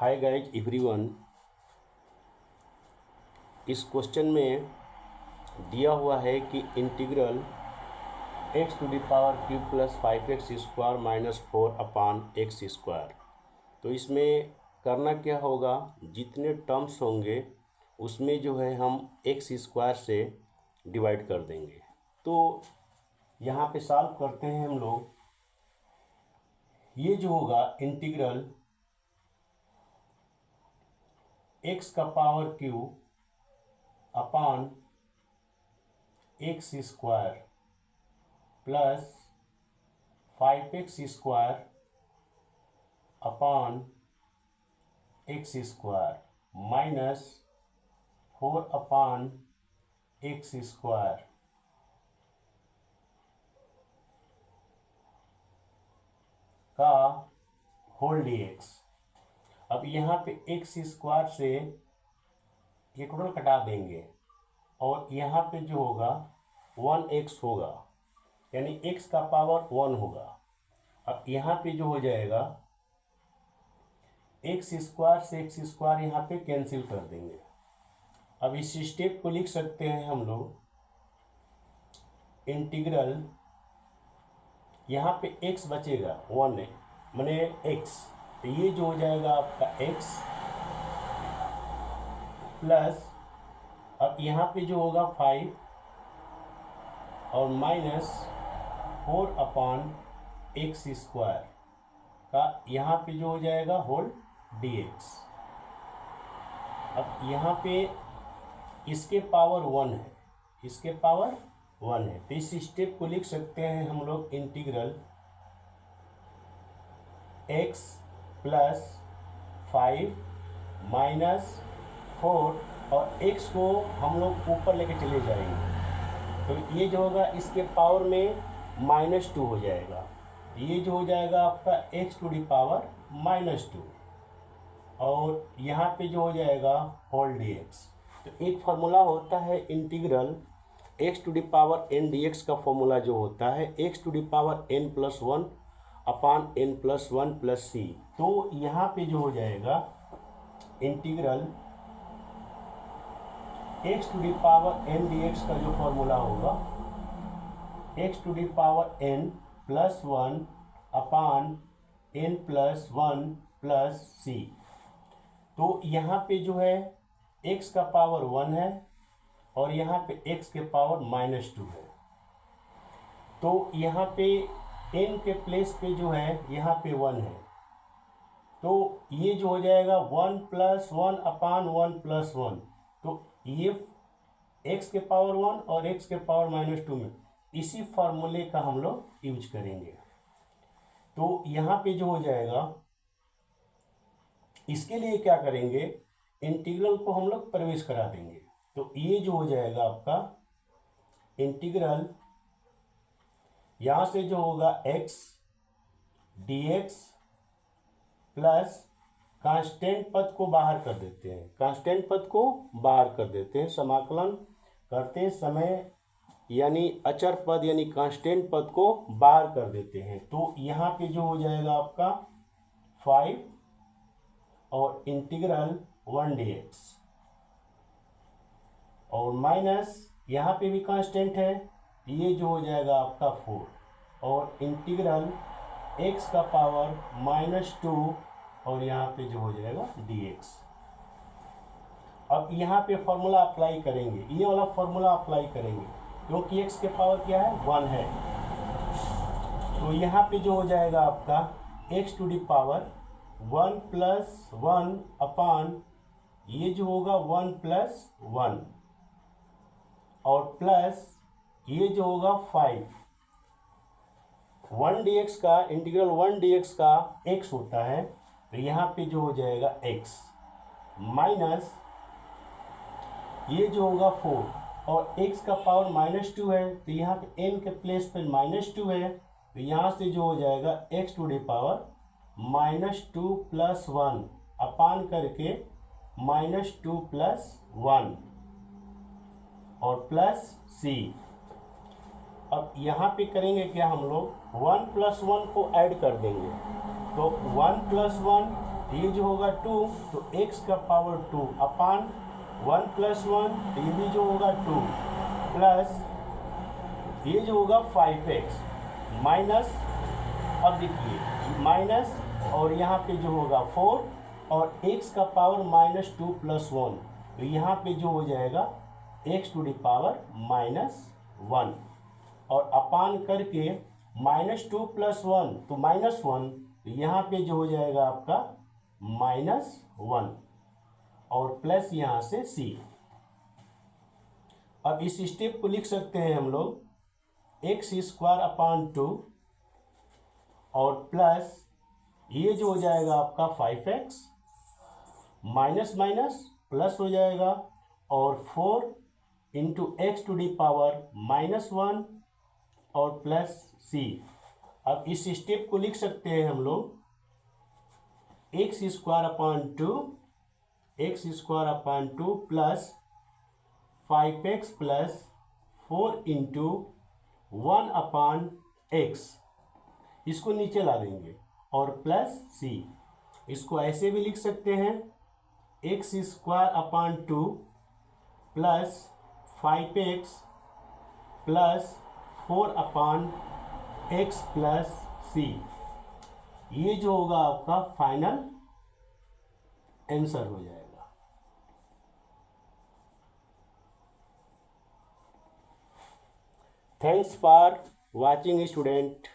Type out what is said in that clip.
हाय guys everyone. इस question में दिया हुआ है कि integral x to the power cube plus 5x² minus 4 upon x square. तो इसमें करना क्या होगा, जितने टर्म्स होंगे उसमें जो है हम एक्स स्क्वायर से डिवाइड कर देंगे। तो यहाँ पे सॉल्व करते हैं हम लोग। ये जो होगा इंटीग्रल x का पावर क्यूब अपान एक्स स्क्वायर प्लस 5x² अपान x square minus 4 upon x square का होल dx। अब यहाँ पे एक्स स्क्वायर से ये टोटल कटा देंगे और यहाँ पे जो होगा 1x होगा, यानी x का पावर 1 होगा। अब यहाँ पे जो हो जाएगा एक्स स्क्वायर से एक्स स्क्वायर यहाँ पे कैंसिल कर देंगे। अब इस स्टेप को लिख सकते हैं हम लोग, इंटीग्रल यहाँ पे x बचेगा 1 है माने x, तो ये जो हो जाएगा आपका x प्लस अब यहाँ पे जो होगा 5 और माइनस 4 अपान एक्स स्क्वायर का यहाँ पे जो हो जाएगा होल dx। अब यहाँ पे इसके पावर 1 है, इसके पावर 1 है, तो इस स्टेप को लिख सकते हैं हम लोग, इंटीग्रल x प्लस 5 माइनस 4 और x को हम लोग ऊपर लेके चले जाएंगे, तो ये जो होगा इसके पावर में -2 हो जाएगा। ये जो हो जाएगा आपका x टू दी पावर -2 और यहाँ पे जो हो जाएगा होल dx। तो एक फार्मूला होता है integral x to the power n dx का फॉर्मूला जो होता है x to the power n+1 upon n+1 plus c। तो यहाँ पे जो हो जाएगा integral x to the power n dx का जो फॉर्मूला होगा x to the power n+1 upon n+1 plus c। तो यहाँ पे जो है x का पावर 1 है और यहाँ पे x के पावर -2 है। तो यहाँ पे n के प्लेस पे जो है यहाँ पे 1 है, तो ये जो हो जाएगा 1+1 अपान 1+1। तो ये x के पावर 1 और x के पावर -2 में इसी फार्मूले का हम लोग यूज करेंगे। तो यहाँ पे जो हो जाएगा, इसके लिए क्या करेंगे, इंटीग्रल को हम लोग प्रवेश करा देंगे। तो ये जो हो जाएगा आपका इंटीग्रल, यहाँ से जो होगा x dx प्लस कांस्टेंट पद को बाहर कर देते हैं, कांस्टेंट पद को बाहर कर देते हैं समाकलन करते समय, यानी अचर पद यानी कांस्टेंट पद को बाहर कर देते हैं। तो यहाँ पे जो हो जाएगा आपका 5 और इंटीग्रल 1 dx और माइनस यहाँ पे भी कांस्टेंट है, ये जो हो जाएगा आपका 4 और इंटीग्रल x का पावर -2 और यहाँ पे जो हो जाएगा dx। अब यहाँ पे फॉर्मूला अप्लाई करेंगे, ये वाला फॉर्मूला अप्लाई करेंगे क्योंकि x के पावर क्या है 1 है। तो यहाँ पे जो हो जाएगा आपका x टू दी पावर 1+1 अपान ये जो होगा 1+1 और प्लस ये जो होगा 5। 1 dx का इंटीग्रल 1 dx का x होता है, तो यहाँ पे जो हो जाएगा x माइनस ये जो होगा 4 और x का पावर -2 है, तो यहाँ पे n के प्लेस पे -2 है, तो यहाँ से जो हो जाएगा x टू दी पावर -2 + 1 अपान करके -2 + 1 और प्लस c। अब यहाँ पे करेंगे क्या, हम लोग 1+1 को ऐड कर देंगे, तो 1+1 ये जो होगा 2, तो x का पावर 2 अपान 1 + 1, तो ये भी जो होगा 2 प्लस ये जो होगा 5x माइनस, अब देखिए माइनस, और यहाँ पे जो होगा 4 और x का पावर -2 + 1, तो यहाँ पे जो हो जाएगा x टू द पावर -1 और अपान करके -2 + 1 तो -1, तो यहाँ पे जो हो जाएगा आपका -1 और प्लस यहाँ से c। अब इस स्टेप को लिख सकते हैं हम लोग x² / 2 और प्लस ये जो हो जाएगा आपका 5x माइनस माइनस प्लस हो जाएगा और 4 × x टू दी पावर -1 और प्लस c। अब इस स्टेप को लिख सकते हैं हम लोग x² / 2 plus 5x plus 4 × 1/x, इसको नीचे ला देंगे और प्लस c। इसको ऐसे भी लिख सकते हैं x² / 2 plus 5x plus 4/x plus c। ये जो होगा आपका फाइनल आंसर हो जाएगा। Thanks for watching student.